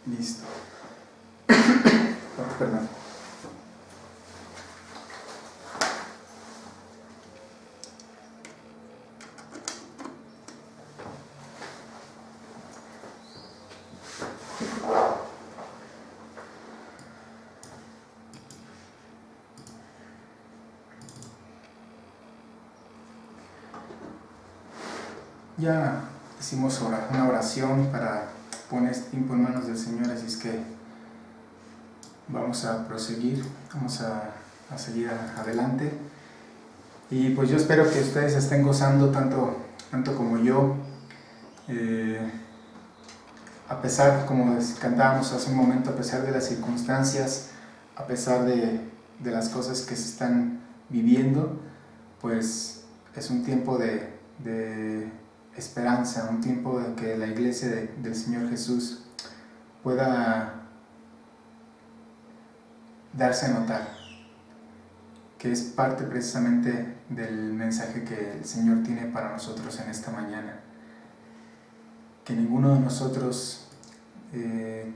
Listo. Oh, perdón. Ya hicimos una oración para poner este tiempo en manos del Señor, así es que vamos a proseguir, vamos a seguir adelante. Y pues yo espero que ustedes estén gozando tanto como yo, a pesar, como cantábamos hace un momento, a pesar de las circunstancias, a pesar de las cosas que se están viviendo, pues es un tiempo de esperanza, un tiempo de que la iglesia del Señor Jesús pueda darse a notar, que es parte precisamente del mensaje que el Señor tiene para nosotros en esta mañana. Que ninguno de nosotros que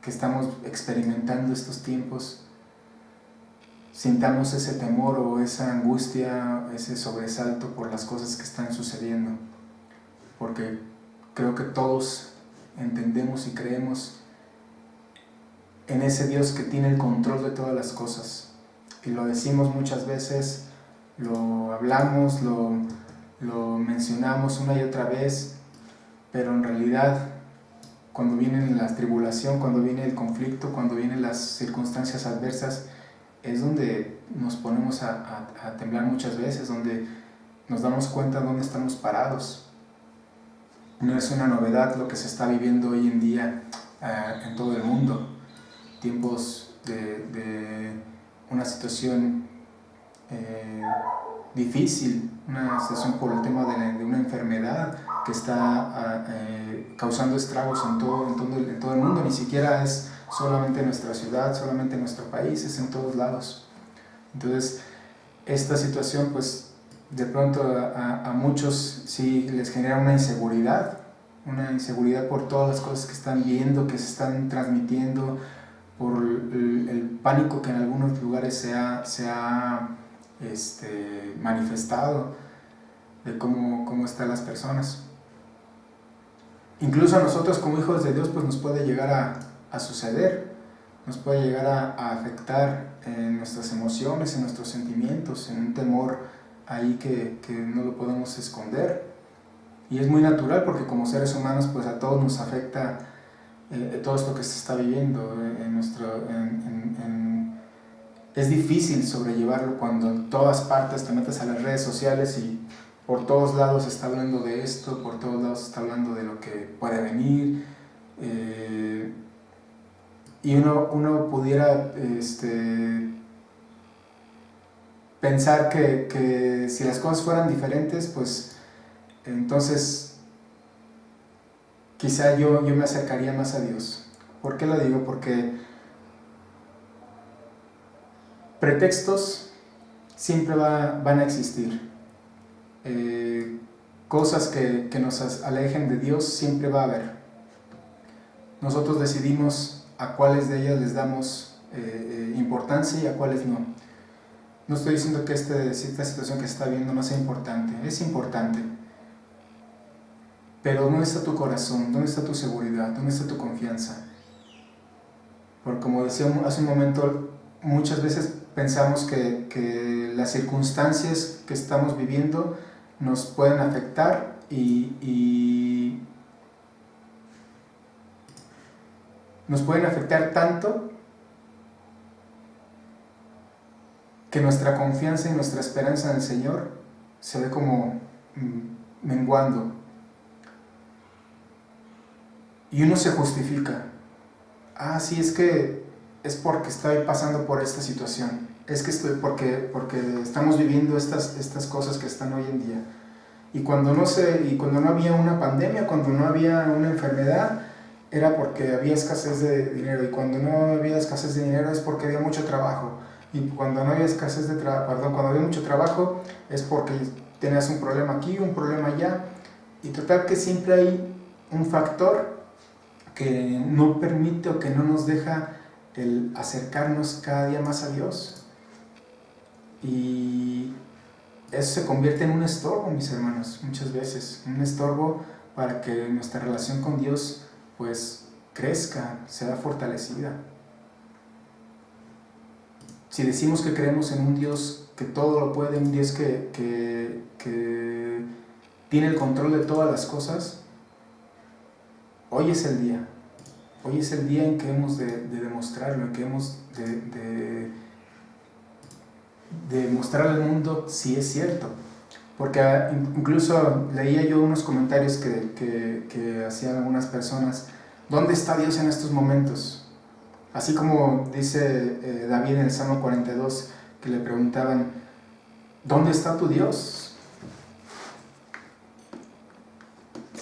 estamos experimentando estos tiempos sintamos ese temor o esa angustia, ese sobresalto por las cosas que están sucediendo, porque creo que todos entendemos y creemos en ese Dios que tiene el control de todas las cosas, y lo decimos muchas veces, lo hablamos, lo mencionamos una y otra vez, pero en realidad cuando viene la tribulación, cuando viene el conflicto, cuando vienen las circunstancias adversas, es donde nos ponemos a temblar muchas veces, donde nos damos cuenta de dónde estamos parados. No es una novedad lo que se está viviendo hoy en día en todo el mundo. Tiempos de una situación difícil, una situación por el tema de una enfermedad que está causando estragos en todo el mundo. Ni siquiera es solamente en nuestra ciudad, solamente en nuestro país, es en todos lados. Entonces, esta situación, pues, de pronto a muchos sí les genera una inseguridad por todas las cosas que están viendo, que se están transmitiendo, por el pánico que en algunos lugares se ha manifestado de cómo están las personas. Incluso a nosotros como hijos de Dios, pues nos puede llegar a suceder, nos puede llegar a afectar en nuestras emociones, en nuestros sentimientos, en un temor ahí que no lo podemos esconder. Y es muy natural porque como seres humanos, pues a todos nos afecta todo esto que se está viviendo. Es difícil sobrellevarlo cuando en todas partes te metes a las redes sociales y por todos lados se está hablando de esto, por todos lados se está hablando de lo que puede venir, y uno pudiera pensar que si las cosas fueran diferentes, pues entonces quizá yo me acercaría más a Dios. ¿Por qué lo digo? Porque pretextos siempre van a existir. Cosas que nos alejen de Dios siempre va a haber. Nosotros decidimos a cuáles de ellas les damos importancia y a cuáles no. No estoy diciendo que esta situación que se está viendo no sea importante, es importante. Pero ¿dónde está tu corazón? ¿Dónde está tu seguridad? ¿Dónde está tu confianza? Porque como decía hace un momento, muchas veces pensamos que las circunstancias que estamos viviendo nos pueden afectar y nos pueden afectar tanto que nuestra confianza y nuestra esperanza en el Señor se ve como menguando. Y uno se justifica. Sí, es porque estoy pasando por esta situación. Es que porque estamos viviendo estas cosas que están hoy en día. Y cuando no había una pandemia, cuando no había una enfermedad, era porque había escasez de dinero. Y cuando no había escasez de dinero es porque había mucho trabajo. Y cuando no había cuando había mucho trabajo es porque tenías un problema aquí, un problema allá. Y total que siempre hay un factor que no permite o que no nos deja el acercarnos cada día más a Dios. Y eso se convierte en un estorbo, mis hermanos, muchas veces, un estorbo para que nuestra relación con Dios pues crezca, sea fortalecida. Si decimos que creemos en un Dios que todo lo puede, un Dios que tiene el control de todas las cosas, hoy es el día. Hoy es el día en que hemos de demostrarlo, en que hemos de mostrarle al mundo si es cierto. Porque incluso leía yo unos comentarios que hacían algunas personas. ¿Dónde está Dios en estos momentos? Así como dice David en el Salmo 42, que le preguntaban, ¿dónde está tu Dios?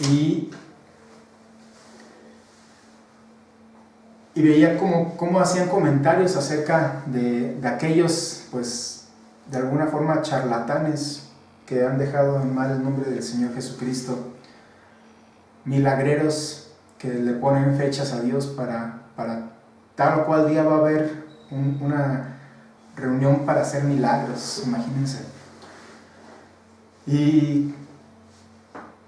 Y veía cómo hacían comentarios acerca de aquellos, pues, de alguna forma charlatanes que han dejado en mal el nombre del Señor Jesucristo, milagreros que le ponen fechas a Dios para tal o cual día va a haber una reunión para hacer milagros, imagínense. ¿Y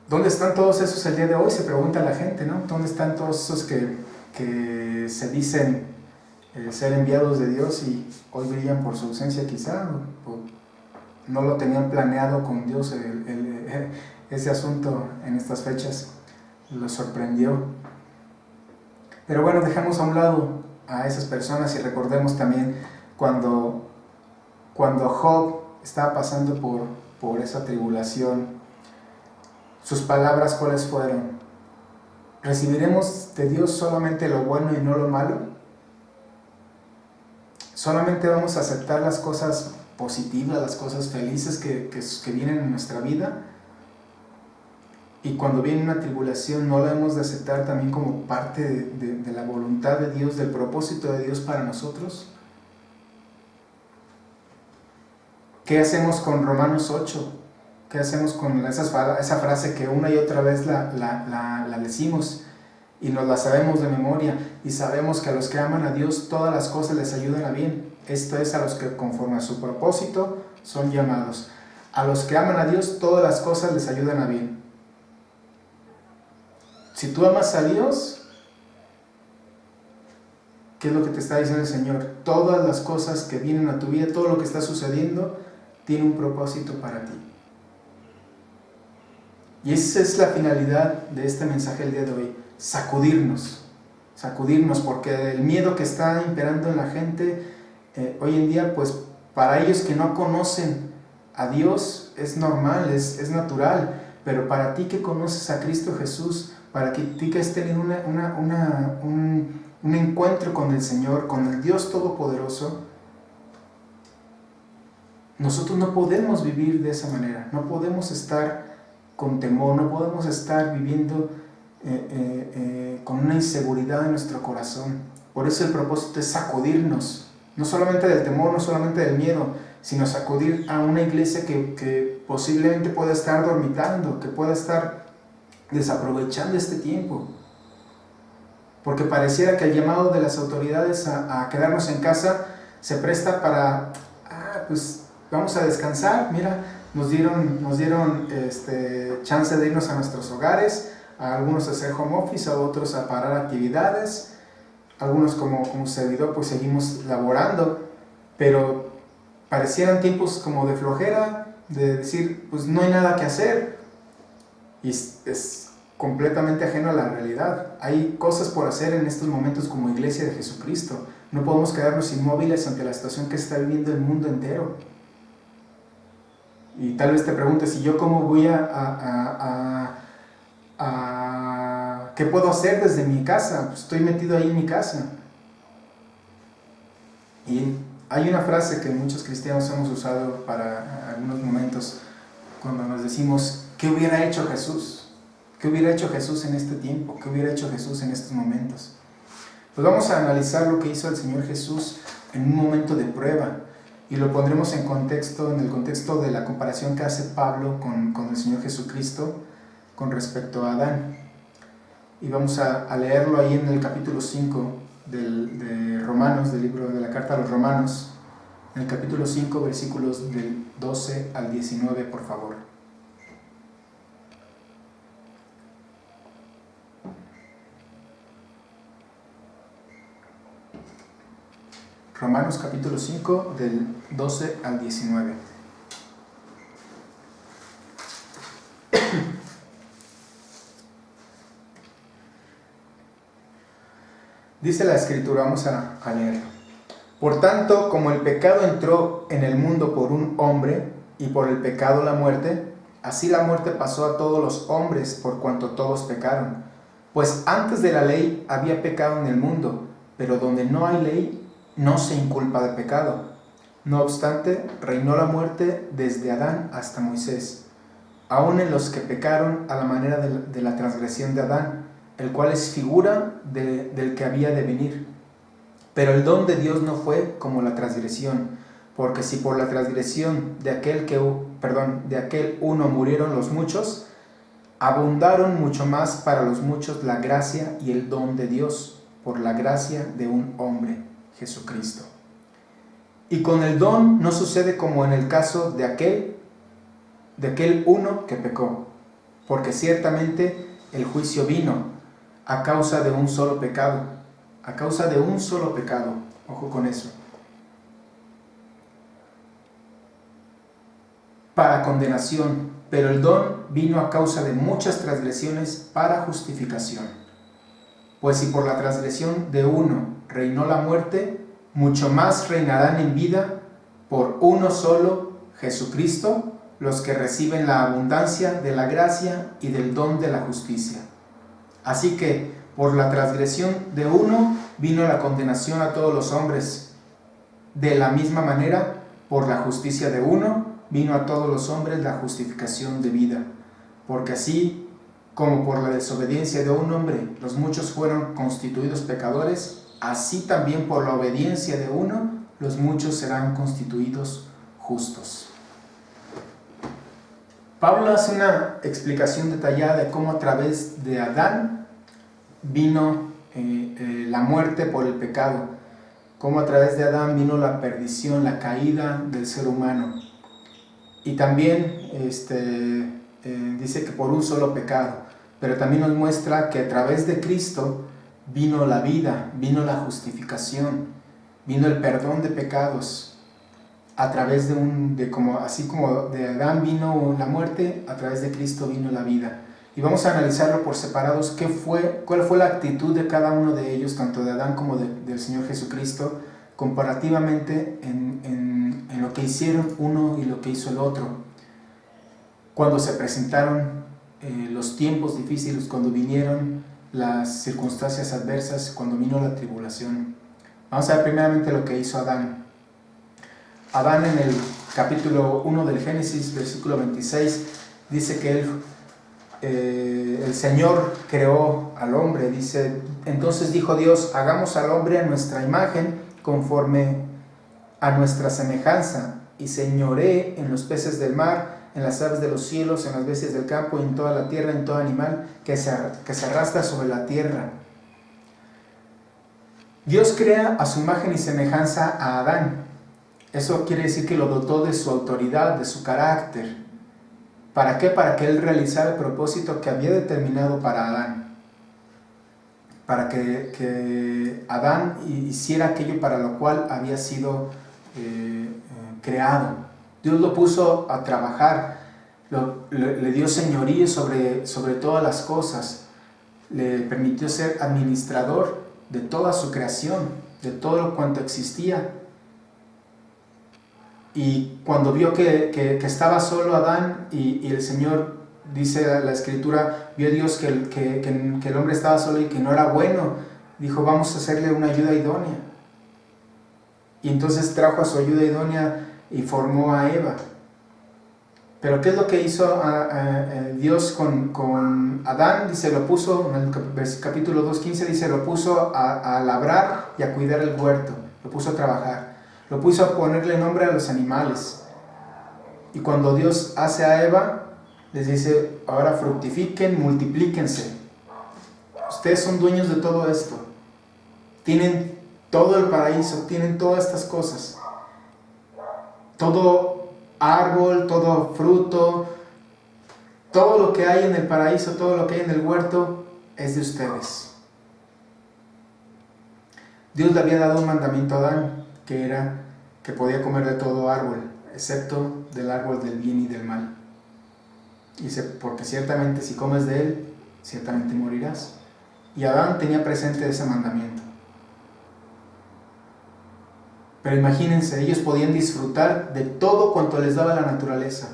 dónde están todos esos el día de hoy? Se pregunta la gente, ¿no? ¿Dónde están todos esos que se dicen ser enviados de Dios y hoy brillan por su ausencia quizá? O no lo tenían planeado con Dios ese asunto en estas fechas, los sorprendió. Pero bueno, dejamos a un lado a esas personas y recordemos también cuando Job estaba pasando por esa tribulación, sus palabras, ¿cuáles fueron? ¿Recibiremos de Dios solamente lo bueno y no lo malo? ¿Solamente vamos a aceptar las cosas positivas, las cosas felices que vienen en nuestra vida? Y cuando viene una tribulación, ¿no la hemos de aceptar también como parte de la voluntad de Dios, del propósito de Dios para nosotros? ¿Qué hacemos con Romanos 8? ¿Qué hacemos con esa frase que una y otra vez la decimos y nos la sabemos de memoria y sabemos que a los que aman a Dios todas las cosas les ayudan a bien? Esto es, a los que conforme a su propósito son llamados. A los que aman a Dios todas las cosas les ayudan a bien. Si tú amas a Dios, ¿qué es lo que te está diciendo el Señor? Todas las cosas que vienen a tu vida, todo lo que está sucediendo, tiene un propósito para ti. Y esa es la finalidad de este mensaje el día de hoy, sacudirnos, porque el miedo que está imperando en la gente hoy en día, pues para ellos que no conocen a Dios es normal, es natural, pero para ti que conoces a Cristo Jesús, para ti que has tenido un encuentro con el Señor, con el Dios Todopoderoso, nosotros no podemos vivir de esa manera, no podemos estar con temor, no podemos estar viviendo con una inseguridad en nuestro corazón. Por eso el propósito es sacudirnos, no solamente del temor, no solamente del miedo, sino sacudir a una iglesia que posiblemente pueda estar dormitando, que pueda estar desaprovechando este tiempo. Porque pareciera que el llamado de las autoridades a quedarnos en casa se presta para, pues vamos a descansar, mira, nos dieron chance de irnos a nuestros hogares, a algunos a hacer home office, a otros a parar actividades, algunos como servidor pues seguimos laborando, pero parecieran tiempos como de flojera, de decir pues no hay nada que hacer, y es completamente ajeno a la realidad. Hay cosas por hacer en estos momentos como Iglesia de Jesucristo. No podemos quedarnos inmóviles ante la situación que está viviendo el mundo entero. Y tal vez te preguntes, ¿y yo cómo voy qué puedo hacer desde mi casa? Pues estoy metido ahí en mi casa. Y hay una frase que muchos cristianos hemos usado para algunos momentos cuando nos decimos, ¿qué hubiera hecho Jesús? ¿Qué hubiera hecho Jesús en este tiempo? ¿Qué hubiera hecho Jesús en estos momentos? Pues vamos a analizar lo que hizo el Señor Jesús en un momento de prueba y lo pondremos en el contexto de la comparación que hace Pablo con el Señor Jesucristo con respecto a Adán. y vamos a leerlo ahí en el capítulo 5 de Romanos, del libro de la carta a los Romanos, en el capítulo 5, versículos del 12 al 19, por favor. Romanos capítulo 5, del 12 al 19. Dice la Escritura, vamos a leerlo. Por tanto, como el pecado entró en el mundo por un hombre, y por el pecado la muerte, así la muerte pasó a todos los hombres por cuanto todos pecaron. Pues antes de la ley había pecado en el mundo, pero donde no hay ley, no se inculpa de pecado. No obstante, reinó la muerte desde Adán hasta Moisés, aun en los que pecaron a la manera de la transgresión de Adán, el cual es figura del que había de venir. Pero el don de Dios no fue como la transgresión, porque si por la transgresión de aquel uno murieron los muchos, abundaron mucho más para los muchos la gracia y el don de Dios, por la gracia de un hombre, Jesucristo. Y con el don no sucede como en el caso de aquel uno que pecó, porque ciertamente el juicio vino a causa de un solo pecado, ojo con eso, para condenación, pero el don vino a causa de muchas transgresiones para justificación. Pues si por la transgresión de uno reinó la muerte, mucho más reinarán en vida por uno solo, Jesucristo, los que reciben la abundancia de la gracia y del don de la justicia. Así que por la transgresión de uno vino la condenación a todos los hombres. De la misma manera, por la justicia de uno vino a todos los hombres la justificación de vida. Porque así como por la desobediencia de un hombre los muchos fueron constituidos pecadores, así también por la obediencia de uno los muchos serán constituidos justos. Pablo hace una explicación detallada de cómo a través de Adán vino la muerte por el pecado, cómo a través de Adán vino la perdición, la caída del ser humano. Y también dice que por un solo pecado, pero también nos muestra que a través de Cristo vino la vida, vino la justificación, vino el perdón de pecados. A través así como de Adán vino la muerte, a través de Cristo vino la vida. Y vamos a analizarlo por separados, cuál fue la actitud de cada uno de ellos, tanto de Adán como del Señor Jesucristo, comparativamente en lo que hicieron uno y lo que hizo el otro. Cuando se presentaron los tiempos difíciles, cuando vinieron las circunstancias adversas, cuando vino la tribulación. Vamos a ver primeramente lo que hizo Adán. Adán, en el capítulo 1 del Génesis, versículo 26, dice que el Señor creó al hombre. Dice: entonces dijo Dios, hagamos al hombre a nuestra imagen, conforme a nuestra semejanza, y señoree en los peces del mar, en las aves de los cielos, en las bestias del campo, y en toda la tierra, en todo animal que se arrastra sobre la tierra. Dios crea a su imagen y semejanza a Adán. Eso quiere decir que lo dotó de su autoridad, de su carácter. ¿Para qué? Para que él realizara el propósito que había determinado para Adán. Para que Adán hiciera aquello para lo cual había sido creado. Dios lo puso a trabajar, le dio señorío sobre todas las cosas, le permitió ser administrador de toda su creación, de todo cuanto existía. Y cuando vio que estaba solo Adán y el Señor, dice la Escritura, vio Dios que el hombre estaba solo y que no era bueno, dijo: vamos a hacerle una ayuda idónea. Y entonces trajo a su ayuda idónea y formó a Eva. Pero ¿qué es lo que hizo Dios con Adán? Dice, lo puso, en el capítulo 2:15 dice, lo puso a labrar y a cuidar el huerto, lo puso a trabajar. Lo puso a ponerle nombre a los animales. Y cuando Dios hace a Eva, les dice: ahora fructifiquen, multiplíquense. Ustedes son dueños de todo esto. Tienen todo el paraíso, tienen todas estas cosas. Todo árbol, todo fruto, todo lo que hay en el paraíso, todo lo que hay en el huerto es de ustedes. Dios le había dado un mandamiento a Adán, que era que podía comer de todo árbol, excepto del árbol del bien y del mal. Dice, porque ciertamente si comes de él, ciertamente morirás. Y Adán tenía presente ese mandamiento. Pero imagínense, ellos podían disfrutar de todo cuanto les daba la naturaleza.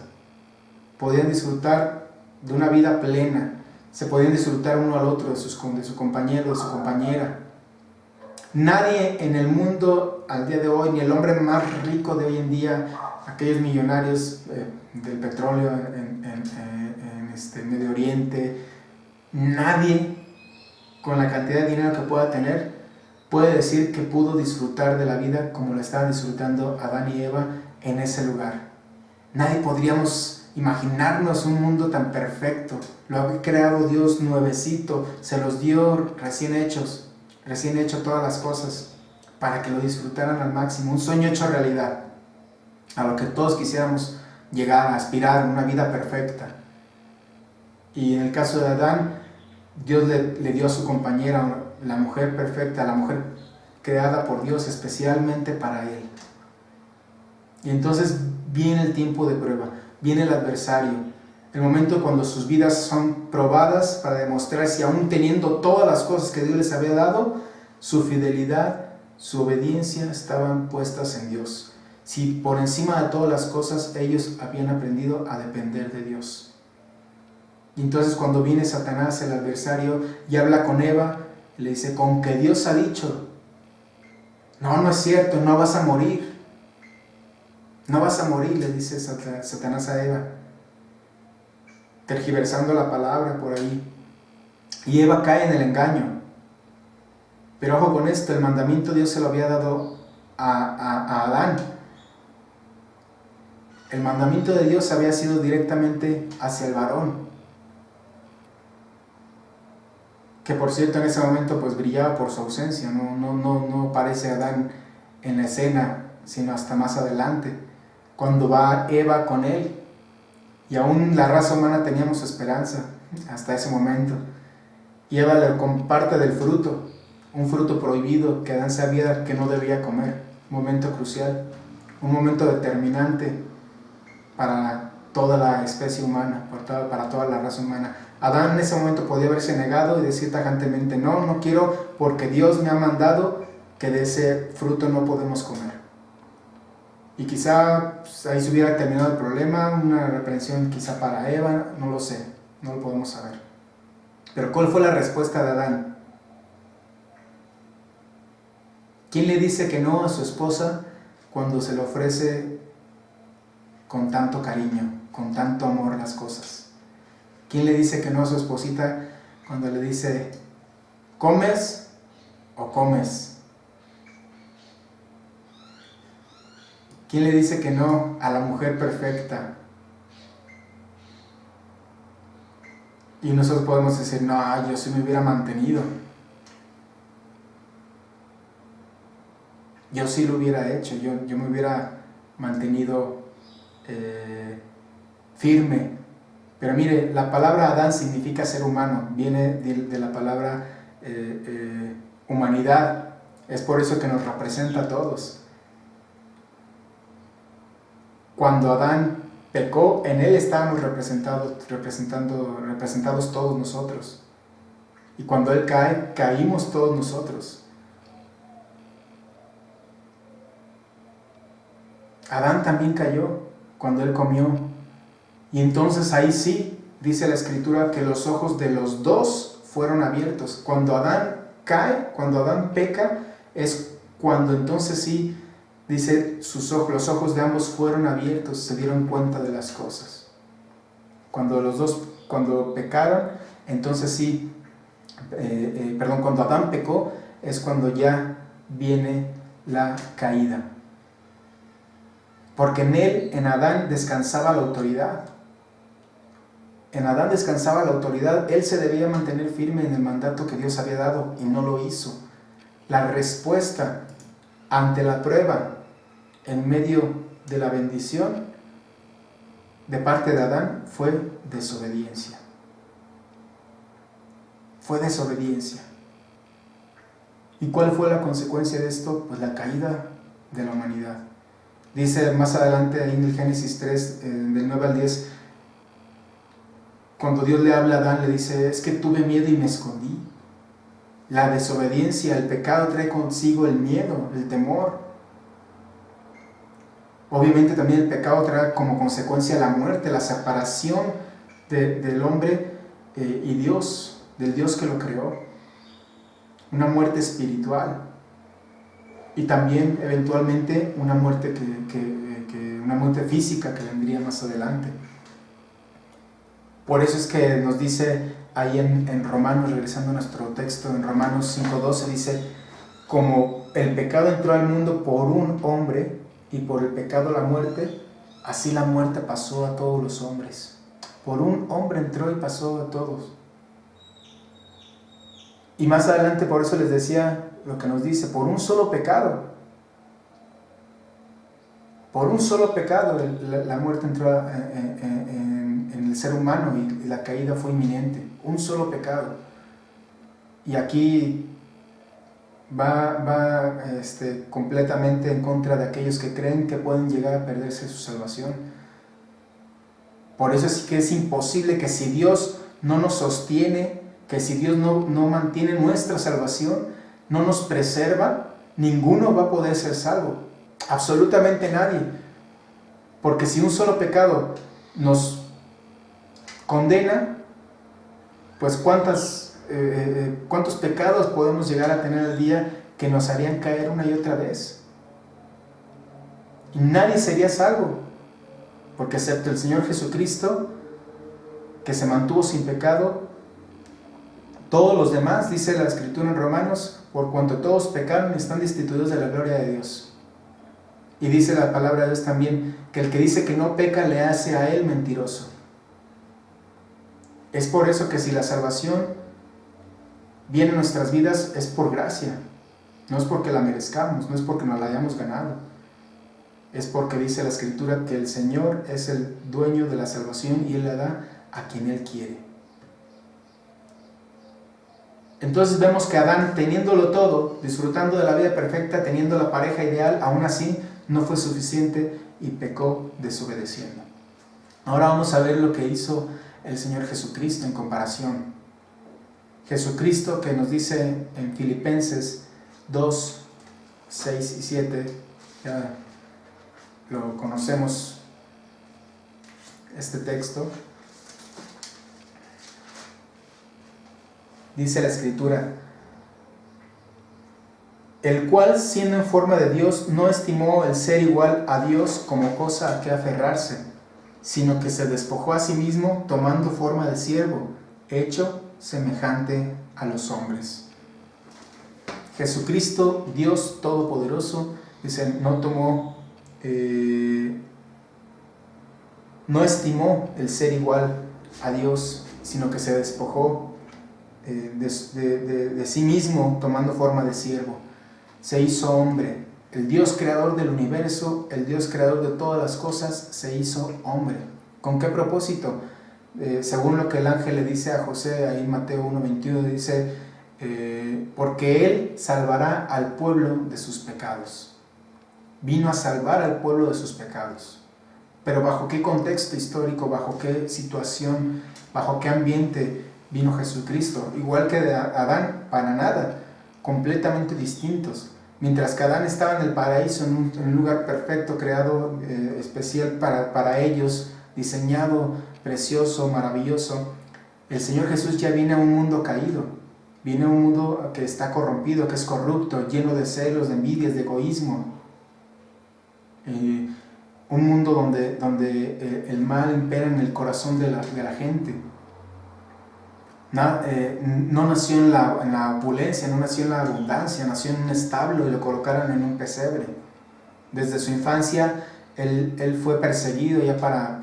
Podían disfrutar de una vida plena. Se podían disfrutar uno al otro, de su compañero, de su compañera. Nadie en el mundo al día de hoy, ni el hombre más rico de hoy en día, aquellos millonarios del petróleo en Medio Oriente, nadie con la cantidad de dinero que pueda tener puede decir que pudo disfrutar de la vida como la estaban disfrutando Adán y Eva en ese lugar. Nadie podríamos imaginarnos un mundo tan perfecto. Lo ha creado Dios nuevecito, se los dio recién hecho todas las cosas para que lo disfrutaran al máximo. Un sueño hecho realidad, a lo que todos quisiéramos llegar a aspirar, una vida perfecta. Y en el caso de Adán, Dios le dio a su compañera, la mujer perfecta, la mujer creada por Dios especialmente para él. Y entonces viene el tiempo de prueba, viene el adversario, el momento cuando sus vidas son probadas para demostrar si aún teniendo todas las cosas que Dios les había dado, su fidelidad, su obediencia estaban puestas en Dios. Si por encima de todas las cosas ellos habían aprendido a depender de Dios. Y entonces cuando viene Satanás, el adversario, y habla con Eva, le dice, con que Dios ha dicho, no es cierto, no vas a morir. No vas a morir, le dice Satanás a Eva, tergiversando la palabra por ahí. Y Eva cae en el engaño. Pero ojo con esto, el mandamiento Dios se lo había dado a Adán. El mandamiento de Dios había sido directamente hacia el varón, que por cierto en ese momento pues brillaba por su ausencia. No aparece Adán en la escena, sino hasta más adelante, cuando va Eva con él. Y aún la raza humana teníamos esperanza hasta ese momento. Y Eva le comparte del fruto, un fruto prohibido que Adán sabía que no debía comer. Un momento crucial, un momento determinante para toda la especie humana, para toda la raza humana. Adán en ese momento podía haberse negado y decir tajantemente, no quiero, porque Dios me ha mandado que de ese fruto no podemos comer. Y quizá pues, ahí se hubiera terminado el problema, una reprensión quizá para Eva, no lo sé, no lo podemos saber. Pero ¿cuál fue la respuesta de Adán? ¿Quién le dice que no a su esposa cuando se le ofrece con tanto cariño, con tanto amor las cosas? ¿Quién le dice que no a su esposita cuando le dice, ¿comes o comes? ¿Quién le dice que no a la mujer perfecta? Y nosotros podemos decir, no, yo sí me hubiera mantenido. Yo sí lo hubiera hecho, yo me hubiera mantenido firme. Pero mire, la palabra Adán significa ser humano, viene de la palabra humanidad. Es por eso que nos representa a todos. Cuando Adán pecó, en él estábamos representados todos nosotros. Y cuando él cae, caímos todos nosotros. Adán también cayó cuando él comió. Y entonces ahí sí, dice la Escritura, que los ojos de los dos fueron abiertos. Cuando Adán cae, cuando Adán peca, es cuando entonces sí, dice, los ojos de ambos fueron abiertos, se dieron cuenta de las cosas. Cuando pecaron, entonces sí, cuando Adán pecó, es cuando ya viene la caída. Porque en él, en Adán, descansaba la autoridad. en Adán descansaba la autoridad, él se debía mantener firme en el mandato que Dios había dado y no lo hizo. La respuesta ante la prueba en medio de la bendición de parte de Adán fue desobediencia. Fue desobediencia. ¿Y cuál fue la consecuencia de esto? Pues la caída de la humanidad. Dice más adelante ahí en el Génesis 3, del 9 al 10, cuando Dios le habla a Adán, le dice, es que tuve miedo y me escondí. La desobediencia, el pecado trae consigo el miedo, el temor. Obviamente también el pecado trae como consecuencia la muerte, la separación del hombre y Dios, del Dios que lo creó. Una muerte espiritual. Y también eventualmente una muerte, una muerte física que vendría más adelante. Por eso es que nos dice ahí en Romanos, regresando a nuestro texto, en Romanos 5:12, dice, como el pecado entró al mundo por un hombre y por el pecado la muerte, así la muerte pasó a todos los hombres. Por un hombre entró y pasó a todos. Y más adelante por eso les decía lo que nos dice, por un solo pecado. Por un solo pecado la muerte entró en el ser humano y la caída fue inminente. Un solo pecado. Y aquí va completamente en contra de aquellos que creen que pueden llegar a perderse su salvación. Por eso es que es imposible que si Dios no nos sostiene, que si Dios no mantiene nuestra salvación, no nos preserva, ninguno va a poder ser salvo. Absolutamente nadie. Porque si un solo pecado nos condena, pues ¿cuántos pecados podemos llegar a tener al día que nos harían caer una y otra vez? Y nadie sería salvo, porque excepto el Señor Jesucristo, que se mantuvo sin pecado, todos los demás, dice la Escritura en Romanos, por cuanto todos pecaron y están destituidos de la gloria de Dios. Y dice la palabra de Dios también, que el que dice que no peca le hace a él mentiroso. Es por eso que si la salvación viene a nuestras vidas es por gracia, no es porque la merezcamos, no es porque nos la hayamos ganado, es porque dice la Escritura que el Señor es el dueño de la salvación y Él la da a quien Él quiere. Entonces vemos que Adán, teniéndolo todo, disfrutando de la vida perfecta, teniendo la pareja ideal, aún así no fue suficiente y pecó desobedeciendo. Ahora vamos a ver lo que hizo el Señor Jesucristo en comparación. Jesucristo, que nos dice en Filipenses 2, 6 y 7, ya lo conocemos este texto. Dice la Escritura, el cual, siendo en forma de Dios, no estimó el ser igual a Dios como cosa a que aferrarse, sino que se despojó a sí mismo, tomando forma de siervo, hecho semejante a los hombres. Jesucristo, Dios Todopoderoso, dice, no estimó el ser igual a Dios, sino que se despojó de sí mismo, tomando forma de siervo. Se hizo hombre. El Dios creador del universo, el Dios creador de todas las cosas, se hizo hombre. ¿Con qué propósito? Según lo que el ángel le dice a José, ahí en Mateo 1:21, dice, porque Él salvará al pueblo de sus pecados. Vino a salvar al pueblo de sus pecados. Pero ¿bajo qué contexto histórico, bajo qué situación, bajo qué ambiente vino Jesucristo? Igual que de Adán, para nada, completamente distintos. Mientras que Adán estaba en el paraíso, en un lugar perfecto, creado especial para ellos, diseñado, precioso, maravilloso, el Señor Jesús ya viene a un mundo caído, viene a un mundo que está corrompido, que es corrupto, lleno de celos, de envidias, de egoísmo. Un mundo donde el mal impera en el corazón de la gente. No nació en la opulencia, no nació en la abundancia, nació en un establo y lo colocaron en un pesebre. Desde su infancia él fue perseguido ya para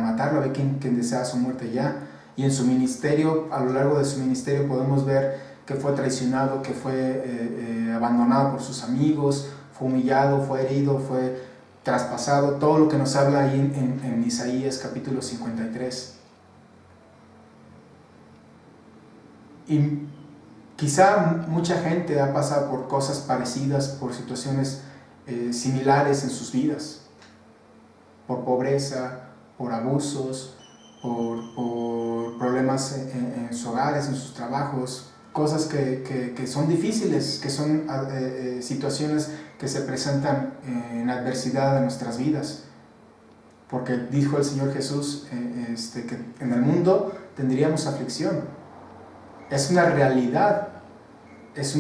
matarlo, había quien deseaba su muerte ya. Y en su ministerio, a lo largo de su ministerio, podemos ver que fue traicionado, que fue abandonado por sus amigos, fue humillado, fue herido, fue traspasado, todo lo que nos habla ahí en Isaías capítulo 53. Y quizá mucha gente ha pasado por cosas parecidas, por situaciones similares en sus vidas, por pobreza, por abusos, por problemas en sus hogares, en sus trabajos, cosas que son difíciles, que son situaciones que se presentan en adversidad de nuestras vidas. Porque dijo el Señor Jesús que en el mundo tendríamos aflicción. Es una realidad, es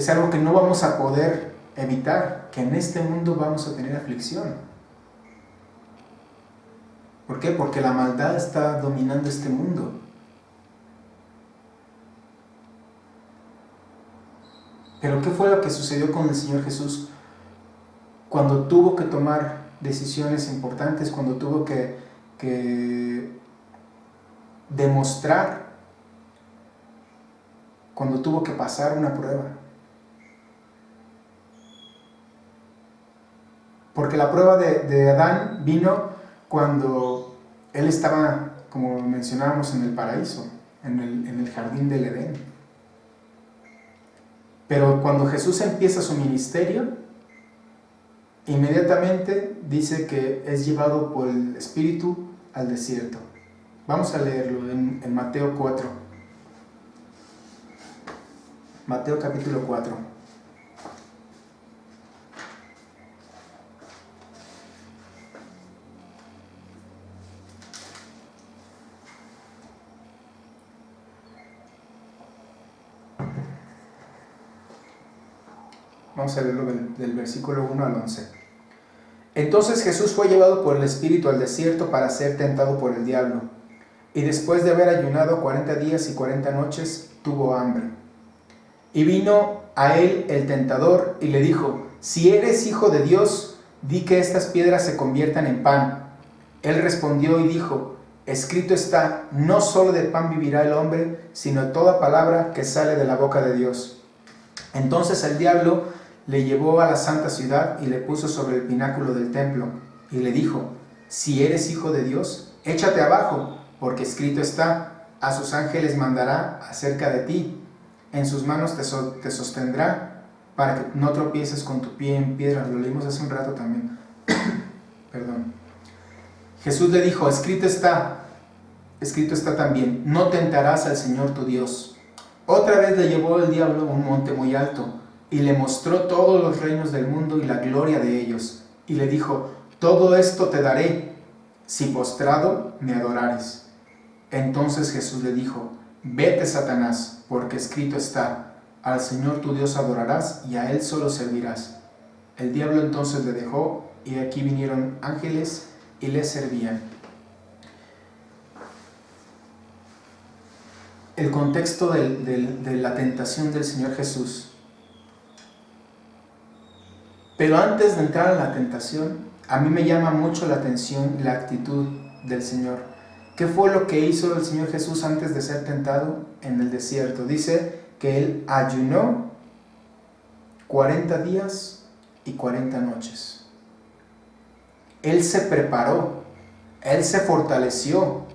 algo que no vamos a poder evitar, que en este mundo vamos a tener aflicción. ¿Por qué? Porque la maldad está dominando este mundo. Pero ¿qué fue lo que sucedió con el Señor Jesús cuando tuvo que tomar decisiones importantes, cuando tuvo que demostrar, cuando tuvo que pasar una prueba? Porque la prueba de Adán vino cuando él estaba, como mencionábamos, en el paraíso, en el jardín del Edén. Pero cuando Jesús empieza su ministerio, inmediatamente dice que es llevado por el Espíritu al desierto. Vamos a leerlo en Mateo 4. Mateo capítulo 4. Vamos a leerlo del versículo 1 al 11. Entonces Jesús fue llevado por el Espíritu al desierto para ser tentado por el diablo. Y después de haber ayunado 40 días y 40 noches, tuvo hambre. Y vino a él el tentador y le dijo: si eres hijo de Dios, di que estas piedras se conviertan en pan. Él respondió y dijo: escrito está, no solo de pan vivirá el hombre, sino de toda palabra que sale de la boca de Dios. Entonces el diablo le llevó a la santa ciudad y le puso sobre el pináculo del templo, y le dijo: si eres hijo de Dios, échate abajo, porque escrito está, a sus ángeles mandará acerca de ti, en sus manos te sostendrá, para que no tropieces con tu pie en piedra. Lo leímos hace un rato también. Perdón. Jesús le dijo: escrito está también, no tentarás al Señor tu Dios. Otra vez le llevó el diablo a un monte muy alto, y le mostró todos los reinos del mundo y la gloria de ellos, y le dijo: todo esto te daré, si postrado me adorares. Entonces Jesús le dijo: vete, Satanás, porque escrito está, al Señor tu Dios adorarás y a Él solo servirás. El diablo entonces le dejó, y aquí vinieron ángeles y le servían. El contexto de la tentación del Señor Jesús. Pero antes de entrar a la tentación, a mí me llama mucho la atención la actitud del Señor. ¿Qué fue lo que hizo el Señor Jesús antes de ser tentado en el desierto? Dice que Él ayunó 40 días y 40 noches. Él se preparó, Él se fortaleció,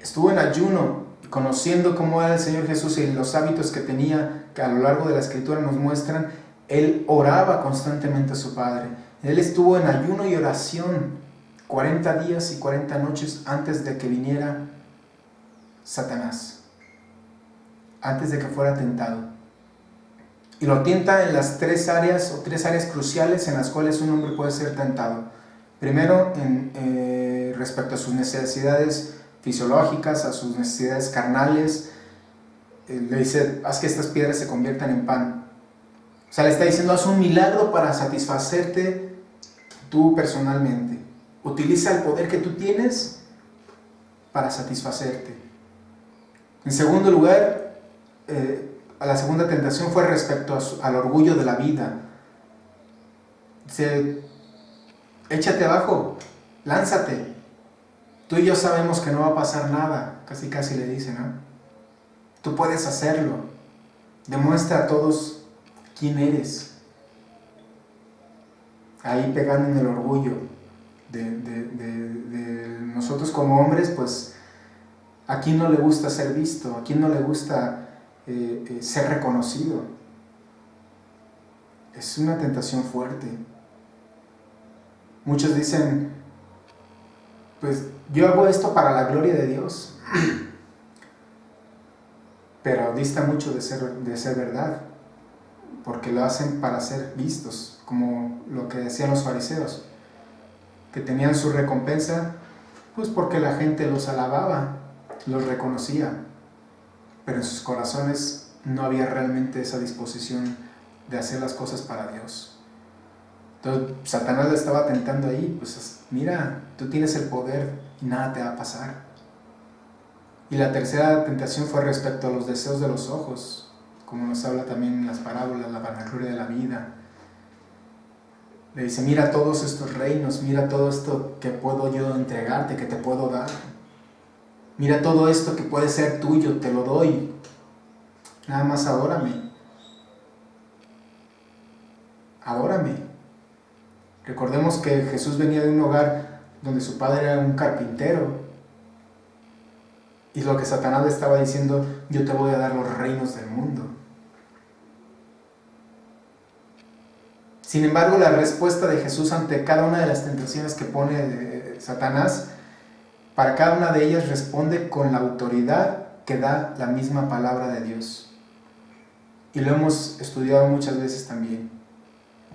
estuvo en ayuno, conociendo cómo era el Señor Jesús y los hábitos que tenía, que a lo largo de la Escritura nos muestran. Él oraba constantemente a su Padre. Él estuvo en ayuno y oración 40 días y 40 noches antes de que viniera Satanás, antes de que fuera tentado. Y lo tienta en las tres áreas cruciales en las cuales un hombre puede ser tentado. Primero, respecto a sus necesidades fisiológicas, a sus necesidades carnales. Le dice: haz que estas piedras se conviertan en pan. O sea, le está diciendo: haz un milagro para satisfacerte tú personalmente. Utiliza el poder que tú tienes para satisfacerte. En segundo lugar, la segunda tentación fue respecto al orgullo de la vida. Dice: échate abajo, lánzate. Tú y yo sabemos que no va a pasar nada, casi casi le dice, ¿no? Tú puedes hacerlo. Demuestra a todos quién eres. Ahí pegando en el orgullo de nosotros como hombres, pues a quién no le gusta ser visto, a quién no le gusta ser reconocido. Es una tentación fuerte. Muchos dicen, pues yo hago esto para la gloria de Dios, pero dista mucho de ser verdad, porque lo hacen para ser vistos, como lo que decían los fariseos, que tenían su recompensa, pues porque la gente los alababa, los reconocía, pero en sus corazones no había realmente esa disposición de hacer las cosas para Dios. Entonces Satanás le estaba tentando ahí, pues mira, tú tienes el poder y nada te va a pasar. Y la tercera tentación fue respecto a los deseos de los ojos, como nos habla también en las parábolas, la vanagloria de la vida. Le dice, mira todos estos reinos, mira todo esto que puedo yo entregarte, que te puedo dar. Mira todo esto que puede ser tuyo, te lo doy. Nada más adórame. Adórame. Recordemos que Jesús venía de un hogar donde su padre era un carpintero. Y lo que Satanás le estaba diciendo, yo te voy a dar los reinos del mundo. Sin embargo, la respuesta de Jesús ante cada una de las tentaciones que pone Satanás, para cada una de ellas responde con la autoridad que da la misma palabra de Dios. Y lo hemos estudiado muchas veces también.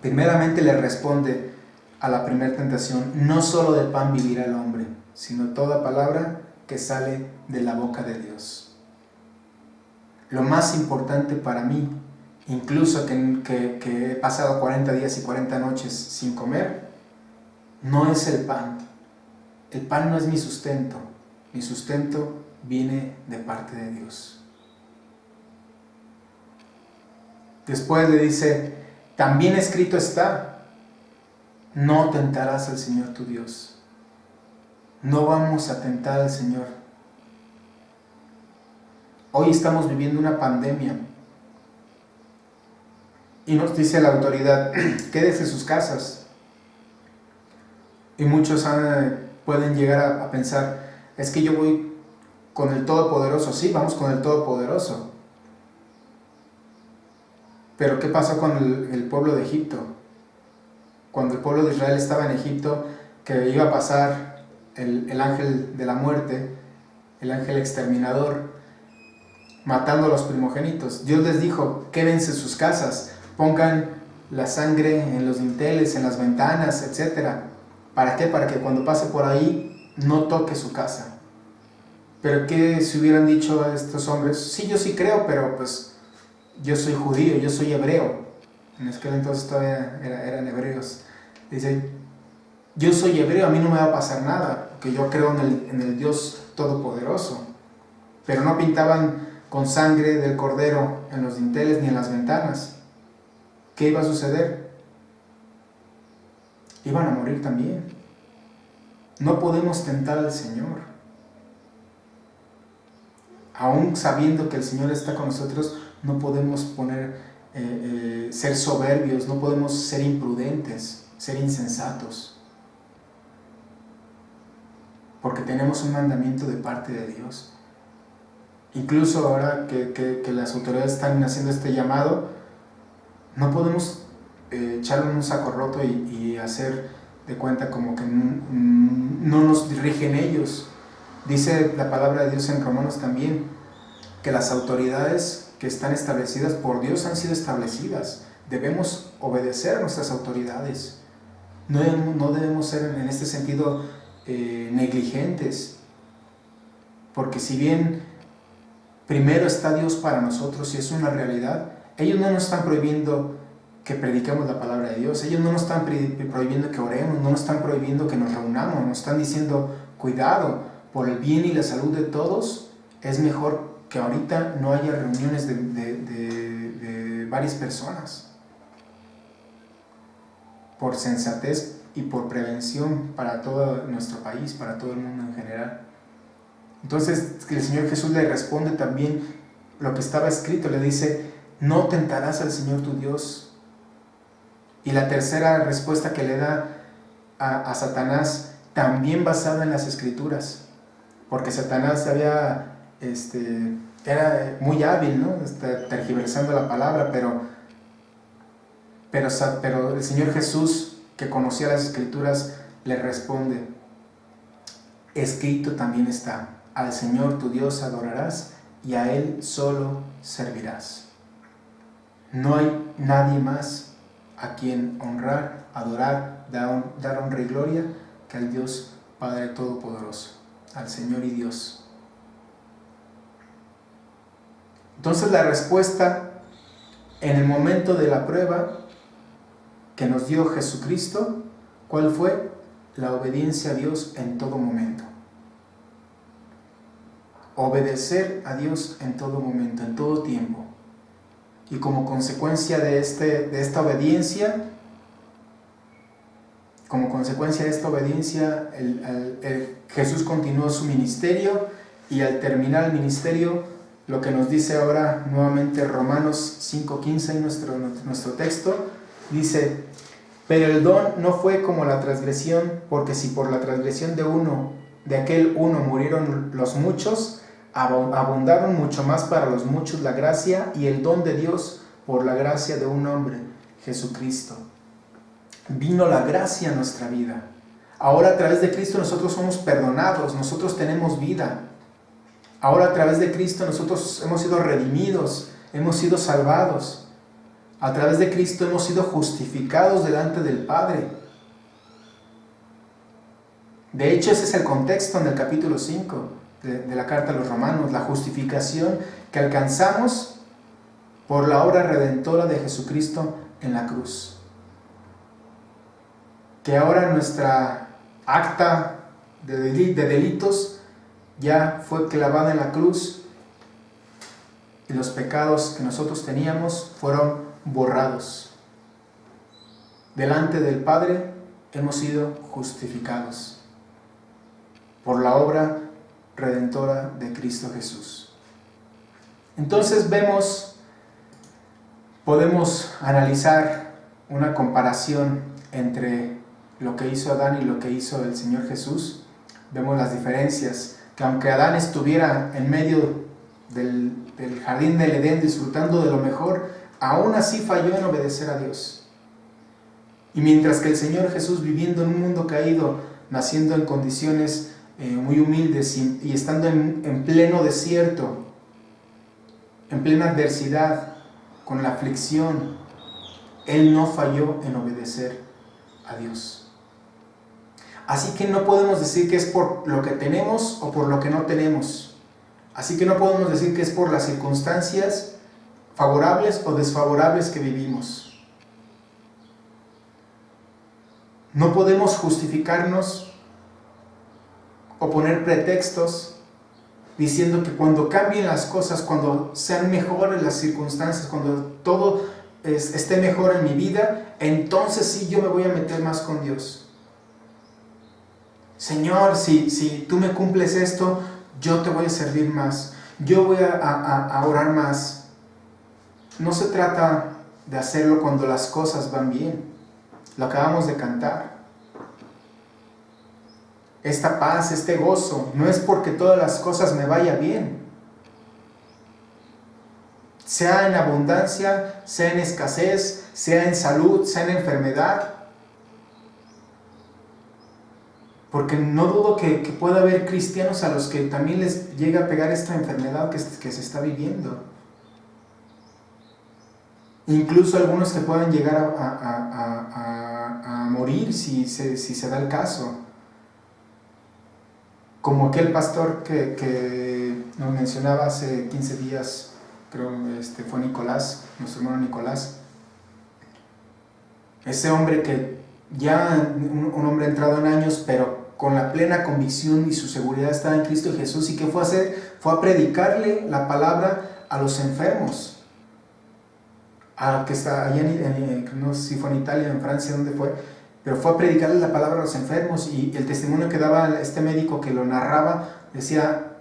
Primeramente le responde a la primera tentación, no solo de pan vivirá el hombre, sino toda palabra que sale de la boca de Dios. Lo más importante para mí, incluso que he pasado 40 días y 40 noches sin comer, no es el pan. El pan no es mi sustento viene de parte de Dios. Después le dice, también escrito está, no tentarás al Señor tu Dios. No vamos a tentar al Señor. Hoy estamos viviendo una pandemia y nos dice la autoridad, quédese en sus casas. Y muchos pueden llegar a pensar, es que yo voy con el Todopoderoso. Sí, vamos con el Todopoderoso. Pero ¿qué pasó con el pueblo de Egipto? Cuando el pueblo de Israel estaba en Egipto, que iba a pasar el ángel de la muerte, el ángel exterminador, matando a los primogénitos. Dios les dijo, quédense en sus casas, pongan la sangre en los dinteles, en las ventanas, etc. ¿Para qué? Para que cuando pase por ahí no toque su casa. Pero ¿qué se hubieran dicho a estos hombres? Sí, yo sí creo, pero pues yo soy judío, yo soy hebreo. En aquel entonces todavía eran hebreos. Dice, yo soy hebreo, a mí no me va a pasar nada, porque yo creo en el Dios Todopoderoso. Pero no pintaban con sangre del cordero en los dinteles ni en las ventanas. ¿Qué iba a suceder? Iban a morir también. No podemos tentar al Señor. Aún sabiendo que el Señor está con nosotros, no podemos ser soberbios, no podemos ser imprudentes, ser insensatos. Porque tenemos un mandamiento de parte de Dios. Incluso ahora que las autoridades están haciendo este llamado, no podemos echarle un saco roto y hacer de cuenta como que no nos rigen ellos. Dice la palabra de Dios en Romanos también, que las autoridades que están establecidas por Dios han sido establecidas. Debemos obedecer a nuestras autoridades. No debemos ser en este sentido negligentes, porque si bien primero está Dios para nosotros y es una realidad, ellos no nos están prohibiendo que prediquemos la palabra de Dios, ellos no nos están prohibiendo que oremos, no nos están prohibiendo que nos reunamos, nos están diciendo, cuidado, por el bien y la salud de todos, es mejor que ahorita no haya reuniones de varias personas. Por sensatez y por prevención para todo nuestro país, para todo el mundo en general. Entonces el Señor Jesús le responde también lo que estaba escrito, le dice: no tentarás al Señor tu Dios. Y la tercera respuesta que le da a Satanás, también basada en las Escrituras, porque Satanás era muy hábil, ¿no? Tergiversando la palabra, pero el Señor Jesús, que conocía las Escrituras, le responde: escrito también está, al Señor tu Dios adorarás y a Él solo servirás. No hay nadie más a quien honrar, adorar, dar honra y gloria que al Dios Padre Todopoderoso, al Señor y Dios. Entonces la respuesta en el momento de la prueba que nos dio Jesucristo, ¿cuál fue? La obediencia a Dios en todo momento. Obedecer a Dios en todo momento, en todo tiempo. Y como consecuencia de esta obediencia, Jesús continuó su ministerio, y al terminar el ministerio, lo que nos dice ahora nuevamente Romanos 5:15 en nuestro texto, dice: pero el don no fue como la transgresión, porque si por la transgresión de aquel uno murieron los muchos, abundaron mucho más para los muchos la gracia y el don de Dios por la gracia de un hombre, Jesucristo. Vino la gracia a nuestra vida. Ahora a través de Cristo nosotros somos perdonados, nosotros tenemos vida. Ahora a través de Cristo nosotros hemos sido redimidos, hemos sido salvados. A través de Cristo hemos sido justificados delante del Padre. De hecho, ese es el contexto en el capítulo 5 de la carta a los Romanos, la justificación que alcanzamos por la obra redentora de Jesucristo en la cruz. Que ahora nuestra acta de delitos ya fue clavada en la cruz y los pecados que nosotros teníamos fueron borrados. Delante del Padre hemos sido justificados por la obra redentora de Cristo Jesús. Entonces podemos analizar una comparación entre lo que hizo Adán y lo que hizo el Señor Jesús. Vemos las diferencias, que aunque Adán estuviera en medio del jardín del Edén disfrutando de lo mejor, aún así falló en obedecer a Dios. Y mientras que el Señor Jesús, viviendo en un mundo caído, naciendo en condiciones muy humildes y estando en pleno desierto, en plena adversidad, con la aflicción, Él no falló en obedecer a Dios. Así que no podemos decir que es por lo que tenemos o por lo que no tenemos. Así que no podemos decir que es por las circunstancias favorables o desfavorables que vivimos. No podemos justificarnos o poner pretextos diciendo que cuando cambien las cosas, cuando sean mejores las circunstancias, cuando todo esté mejor en mi vida, entonces sí yo me voy a meter más con Dios. Señor, si tú me cumples esto, yo te voy a servir más, yo voy a orar más. No se trata de hacerlo cuando las cosas van bien. Lo acabamos de cantar. Esta paz, este gozo, no es porque todas las cosas me vayan bien. Sea en abundancia, sea en escasez, sea en salud, sea en enfermedad. Porque no dudo que pueda haber cristianos a los que también les llega a pegar esta enfermedad que se está viviendo. Incluso algunos que puedan llegar a morir si se da el caso. Como aquel pastor que nos mencionaba hace 15 días, creo fue Nicolás, nuestro hermano Nicolás. Ese hombre que ya un hombre entrado en años, pero con la plena convicción y su seguridad estaba en Cristo Jesús. ¿Y qué fue a hacer? Fue a predicarle la palabra a los enfermos. A que está allá no sé si fue en Italia, en Francia, ¿dónde fue? pero fue a predicarle la palabra a los enfermos, y el testimonio que daba este médico que lo narraba decía: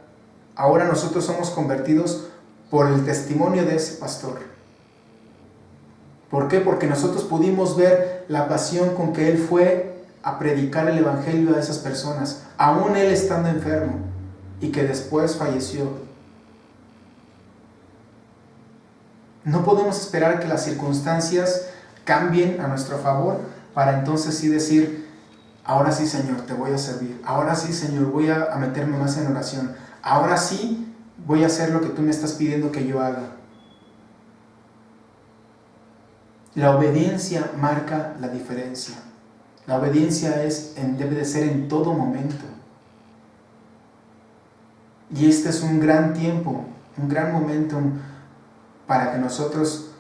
ahora nosotros somos convertidos por el testimonio de ese pastor. ¿Por qué? Porque nosotros pudimos ver la pasión con que él fue a predicar el evangelio a esas personas, aún él estando enfermo, y que después falleció. No podemos esperar que las circunstancias cambien a nuestro favor para entonces sí decir: ahora sí, Señor, te voy a servir. Ahora sí, Señor, voy a meterme más en oración. Ahora sí voy a hacer lo que tú me estás pidiendo que yo haga. La obediencia marca la diferencia. La obediencia debe de ser en todo momento. Y este es un gran tiempo, un gran momento para que nosotros,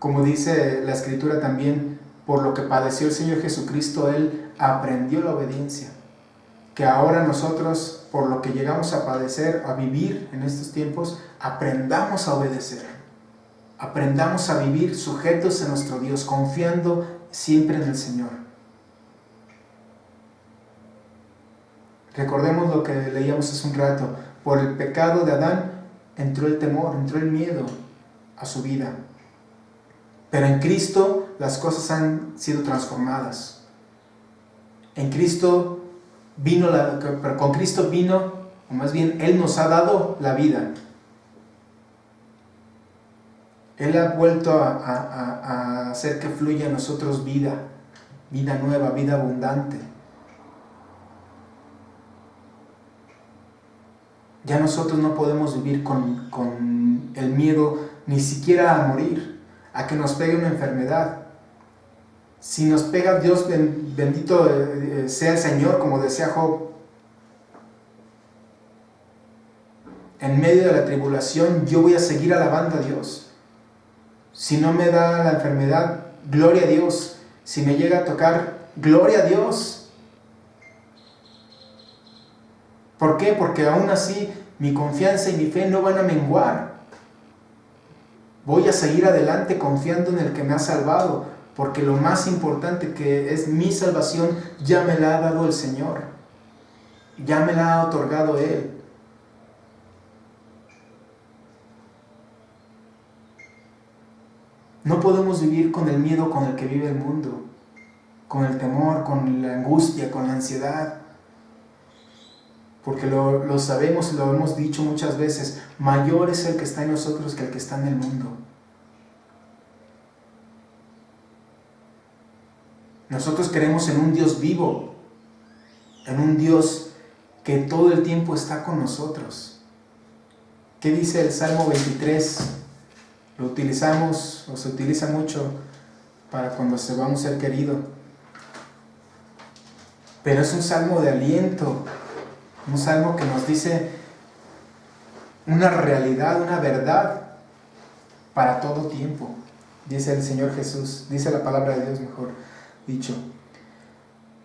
como dice la Escritura también, por lo que padeció el Señor Jesucristo, Él aprendió la obediencia. Que ahora nosotros, por lo que llegamos a padecer, a vivir en estos tiempos, aprendamos a obedecer. Aprendamos a vivir sujetos a nuestro Dios, confiando siempre en el Señor. Recordemos lo que leíamos hace un rato. Por el pecado de Adán entró el temor, entró el miedo a su vida. Pero en Cristo las cosas han sido transformadas. En Cristo con Cristo vino, o más bien Él nos ha dado la vida. Él ha vuelto a hacer que fluya en nosotros vida nueva, vida abundante. Ya nosotros no podemos vivir con el miedo ni siquiera a morir, a que nos pegue una enfermedad. Si nos pega, Dios bendito sea el Señor, como decía Job. En medio de la tribulación yo voy a seguir alabando a Dios. Si no me da la enfermedad, gloria a Dios. Si me llega a tocar, gloria a Dios. ¿Por qué? Porque aún así mi confianza y mi fe no van a menguar. Voy a seguir adelante confiando en el que me ha salvado, porque lo más importante, que es mi salvación, ya me la ha dado el Señor. Ya me la ha otorgado Él. No podemos vivir con el miedo con el que vive el mundo, con el temor, con la angustia, con la ansiedad. Porque lo sabemos y lo hemos dicho muchas veces: mayor es el que está en nosotros que el que está en el mundo. Nosotros creemos en un Dios vivo, en un Dios que todo el tiempo está con nosotros. ¿Qué dice el Salmo 23? Lo utilizamos, o se utiliza mucho para cuando se va un ser querido. Pero es un salmo de aliento, un salmo que nos dice una realidad, una verdad para todo tiempo. Dice el Señor Jesús, dice la palabra de Dios, mejor dicho: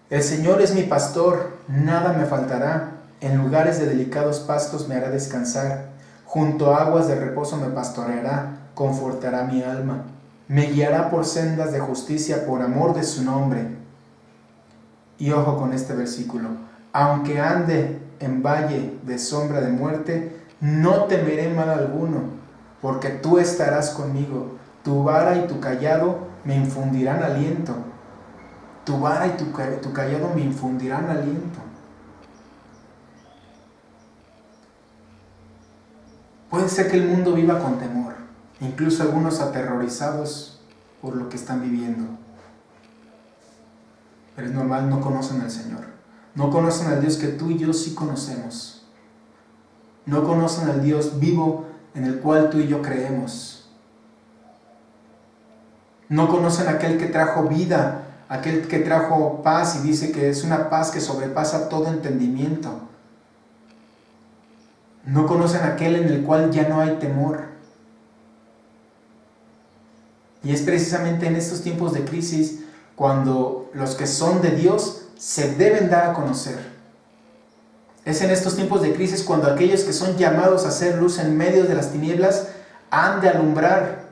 el Señor es mi pastor, nada me faltará. En lugares de delicados pastos me hará descansar. Junto a aguas de reposo me pastoreará, confortará mi alma. Me guiará por sendas de justicia por amor de su nombre. Y ojo con este versículo: aunque ande en valle de sombra de muerte, no temeré mal alguno, porque tú estarás conmigo. Tu vara y tu cayado me infundirán aliento. Tu vara y tu cayado me infundirán aliento. Puede ser que el mundo viva con temor, incluso algunos aterrorizados por lo que están viviendo. Pero es normal, no conocen al Señor. No conocen al Dios que tú y yo sí conocemos. No conocen al Dios vivo en el cual tú y yo creemos. No conocen a aquel que trajo vida, aquel que trajo paz, y dice que es una paz que sobrepasa todo entendimiento. No conocen a aquel en el cual ya no hay temor. Y es precisamente en estos tiempos de crisis cuando los que son de Dios se deben dar a conocer. Es en estos tiempos de crisis cuando aquellos que son llamados a hacer luz en medio de las tinieblas han de alumbrar.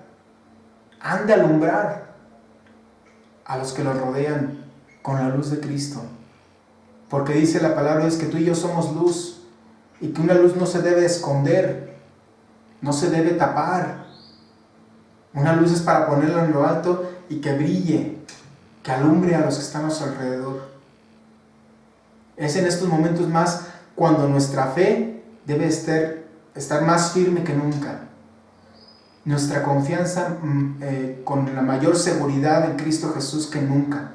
Han de alumbrar. a los que los rodean con la luz de Cristo. Porque dice la palabra es que tú y yo somos luz, y que una luz no se debe esconder, no se debe tapar. Una luz es para ponerla en lo alto y que brille, que alumbre a los que están a su alrededor. Es en estos momentos más cuando nuestra fe debe estar más firme que nunca. Nuestra confianza con la mayor seguridad en Cristo Jesús que nunca.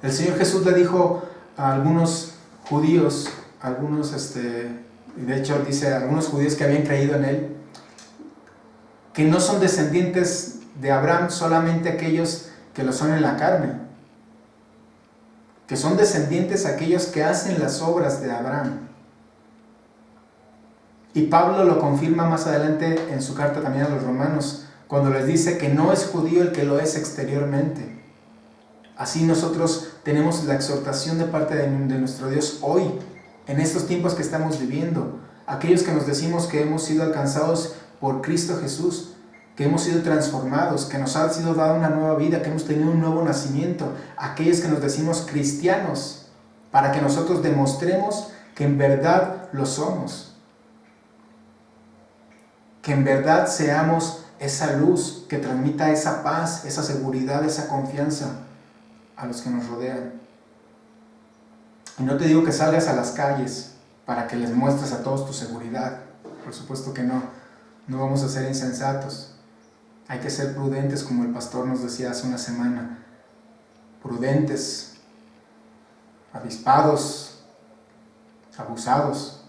El Señor Jesús le dijo a algunos judíos, de hecho dice a algunos judíos que habían creído en Él, que no son descendientes de Abraham solamente aquellos que lo son en la carne, que son descendientes aquellos que hacen las obras de Abraham. Y Pablo lo confirma más adelante en su carta también a los romanos, cuando les dice que no es judío el que lo es exteriormente. Así nosotros tenemos la exhortación de parte de nuestro Dios hoy, en estos tiempos que estamos viviendo. Aquellos que nos decimos que hemos sido alcanzados por Cristo Jesús, que hemos sido transformados, que nos ha sido dada una nueva vida, que hemos tenido un nuevo nacimiento. Aquellos que nos decimos cristianos, para que nosotros demostremos que en verdad lo somos. Que en verdad seamos esa luz que transmita esa paz, esa seguridad, esa confianza a los que nos rodean. Y no te digo que salgas a las calles para que les muestres a todos tu seguridad. Por supuesto que no. No vamos a ser insensatos. Hay que ser prudentes, como el pastor nos decía hace una semana. Prudentes, avispados, abusados.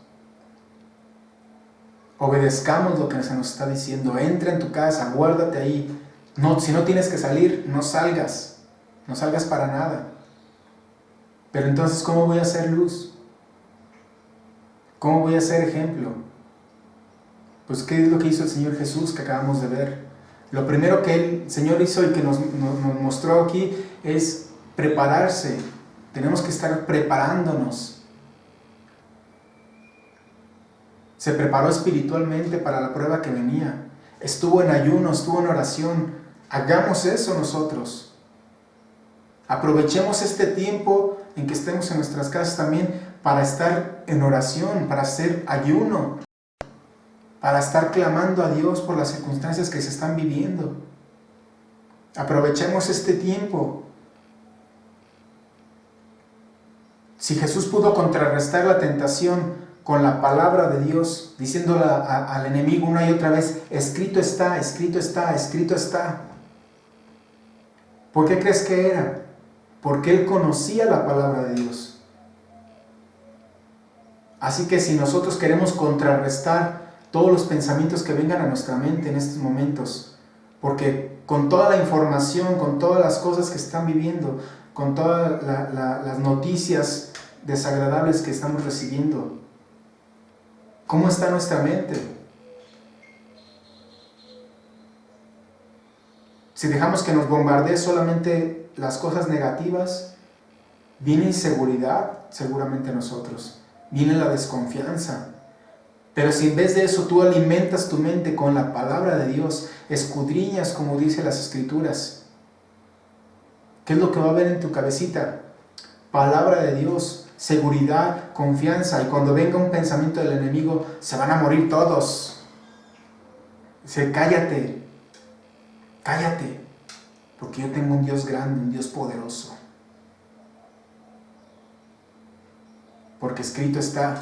Obedezcamos lo que se nos está diciendo. Entra en tu casa, guárdate ahí. No, si no tienes que salir, no salgas. No salgas para nada. Pero entonces, ¿cómo voy a ser luz? ¿Cómo voy a ser ejemplo? Pues, ¿qué es lo que hizo el Señor Jesús que acabamos de ver? Lo primero que el Señor hizo y que nos mostró aquí es prepararse. Tenemos que estar preparándonos. Se preparó espiritualmente para la prueba que venía. Estuvo en ayuno, estuvo en oración. Hagamos eso nosotros. Aprovechemos este tiempo en que estemos en nuestras casas también para estar en oración, para hacer ayuno, para estar clamando a Dios por las circunstancias que se están viviendo. Aprovechemos este tiempo. Si Jesús pudo contrarrestar la tentación con la palabra de Dios, diciéndole al enemigo una y otra vez, escrito está, escrito está, escrito está. ¿Por qué crees que era? Porque él conocía la palabra de Dios. Así que si nosotros queremos contrarrestar todos los pensamientos que vengan a nuestra mente en estos momentos, porque con toda la información, con todas las cosas que están viviendo, con todas las noticias desagradables que estamos recibiendo, ¿cómo está nuestra mente? Si dejamos que nos bombardee solamente las cosas negativas, viene inseguridad seguramente a nosotros, viene la desconfianza. Pero si en vez de eso tú alimentas tu mente con la palabra de Dios, escudriñas como dice las Escrituras, ¿qué es lo que va a haber en tu cabecita? Palabra de Dios, seguridad, confianza. Y cuando venga un pensamiento del enemigo, se van a morir todos. Dice, cállate, cállate, porque yo tengo un Dios grande, un Dios poderoso. Porque escrito está,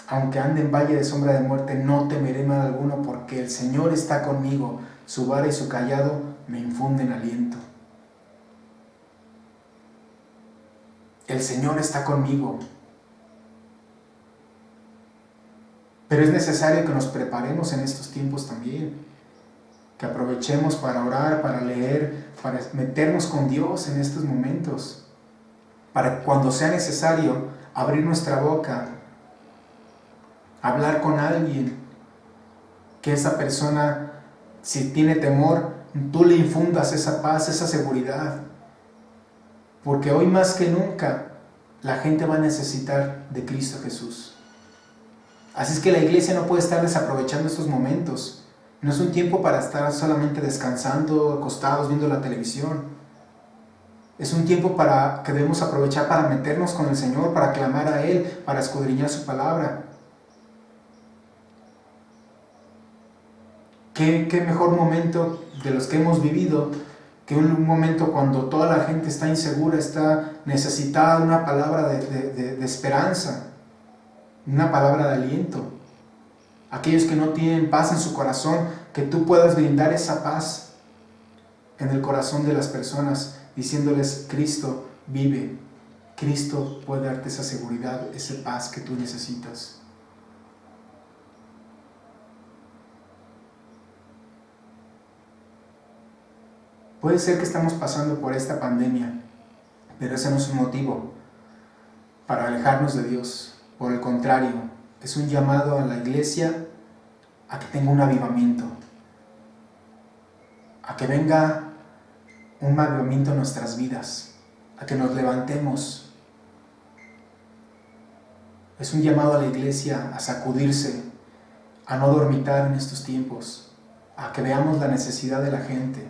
aunque ande en valle de sombra de muerte, no temeré mal alguno, porque el Señor está conmigo, su vara y su cayado me infunden aliento. El Señor está conmigo. Pero es necesario que nos preparemos en estos tiempos también, que aprovechemos para orar, para leer, para meternos con Dios en estos momentos, para cuando sea necesario abrir nuestra boca, hablar con alguien, que esa persona, si tiene temor, tú le infundas esa paz, esa seguridad, porque hoy más que nunca la gente va a necesitar de Cristo Jesús. Así es que la iglesia no puede estar desaprovechando estos momentos. No es un tiempo para estar solamente descansando, acostados, viendo la televisión. Es un tiempo que debemos aprovechar para meternos con el Señor, para clamar a Él, para escudriñar su palabra. ¿Qué mejor momento de los que hemos vivido que un momento cuando toda la gente está insegura, está necesitada de una palabra de esperanza, una palabra de aliento? Aquellos que no tienen paz en su corazón, que tú puedas brindar esa paz en el corazón de las personas, diciéndoles: Cristo vive, Cristo puede darte esa seguridad, esa paz que tú necesitas. Puede ser que estamos pasando por esta pandemia, pero ese no es un motivo para alejarnos de Dios. Por el contrario, es un llamado a la iglesia a que tenga un avivamiento, a que venga un avivamiento en nuestras vidas, a que nos levantemos. Es un llamado a la iglesia a sacudirse, a no dormitar en estos tiempos, a que veamos la necesidad de la gente.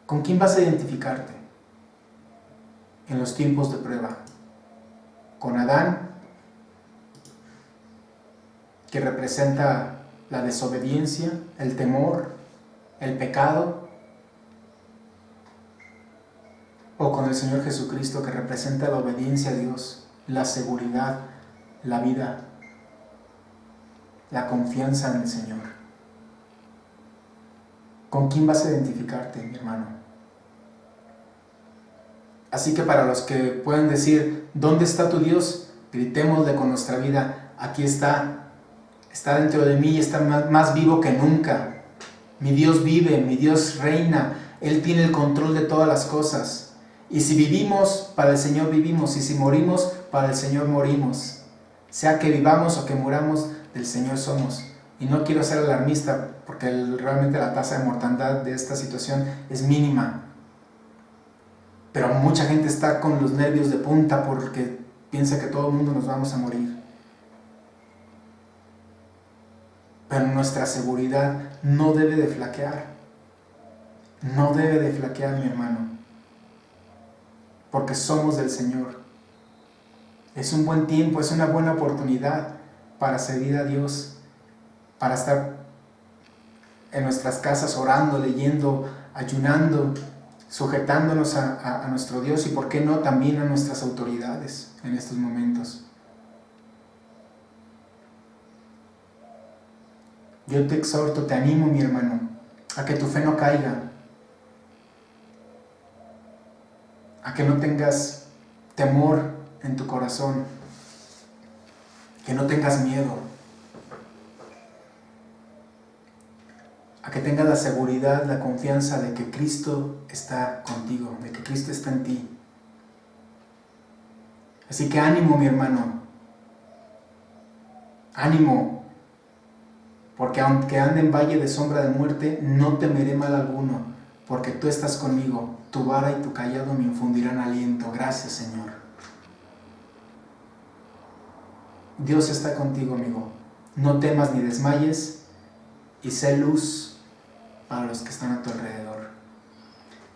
¿Con quién vas a identificarte en los tiempos de prueba? ¿Con Adán, que representa la desobediencia, el temor, el pecado? ¿O con el Señor Jesucristo, que representa la obediencia a Dios, la seguridad, la vida, la confianza en el Señor? ¿Con quién vas a identificarte, mi hermano? Así que para los que pueden decir: ¿dónde está tu Dios?, gritémosle con nuestra vida: aquí está dentro de mí y está más vivo que nunca. Mi Dios vive, mi Dios reina, Él tiene el control de todas las cosas. Y si vivimos, para el Señor vivimos, y si morimos, para el Señor morimos. Sea que vivamos o que muramos, del Señor somos. Y no quiero ser alarmista, porque realmente la tasa de mortandad de esta situación es mínima. Pero mucha gente está con los nervios de punta porque piensa que todo el mundo nos vamos a morir. Pero nuestra seguridad no debe de flaquear. No debe de flaquear, mi hermano. Porque somos del Señor. Es un buen tiempo, es una buena oportunidad para servir a Dios, para estar en nuestras casas orando, leyendo, ayunando, sujetándonos a nuestro Dios, y por qué no también a nuestras autoridades en estos momentos. Yo te exhorto, te animo, mi hermano, a que tu fe no caiga, a que no tengas temor en tu corazón, que no tengas miedo, a que tengas la seguridad, la confianza de que Cristo está contigo, de que Cristo está en ti. Así que ánimo, mi hermano, ánimo, porque aunque ande en valle de sombra de muerte, no temeré mal alguno, porque tú estás conmigo, tu vara y tu cayado me infundirán aliento. Gracias, Señor. Dios está contigo, amigo. No temas ni desmayes, y sé luz para los que están a tu alrededor.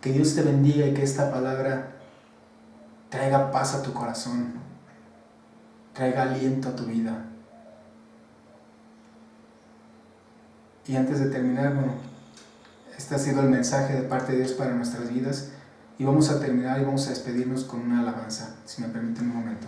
Que Dios te bendiga y que esta palabra traiga paz a tu corazón, traiga aliento a tu vida. Y antes de terminar, bueno, este ha sido el mensaje de parte de Dios para nuestras vidas, y vamos a terminar y vamos a despedirnos con una alabanza, si me permiten un momento.